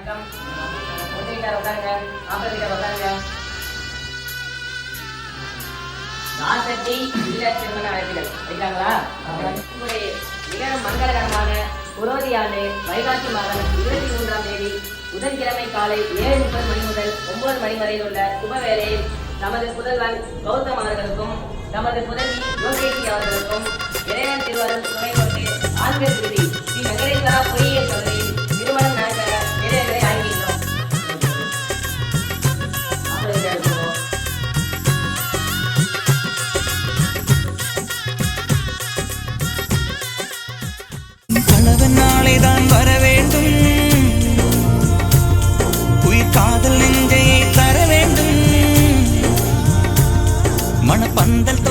வணக்கம். வீட்டார் உட்காருங்க, மாப்பிள்ளை வீட்டார் உட்காருங்க. ராசட்டி இல்ல திருமண அழைப்புகள் வைக்கிறாங்களா? உங்களுடைய மிக மங்களகரமான புரோதி ஆண்டு வைகாசி மாதம் 23ஆம் தேதி புதன்கிழமை காலை 7:30 மணி முதல் 9 மணி வரையில் உள்ள சுப வேளையில் நமது புதல்வன் கௌதம் அவர்களுக்கும் நமது புதல்வி யோகேஷி அவர்களுக்கும் இறைவன் திருவருள் துணை கொண்டு ஆண்கள் விதி ஸ்ரீ வெங்கடேஸ்வரா பொய்யியல் கல்லூரியில் திருமணம் நடத்த இறைவனை அழைக்கின்றோம். கணவன் நாளைதான் வர வேண்டும், உயிர் காதல் நெஞ்சையை தர வேண்டும், மணப்பந்தல்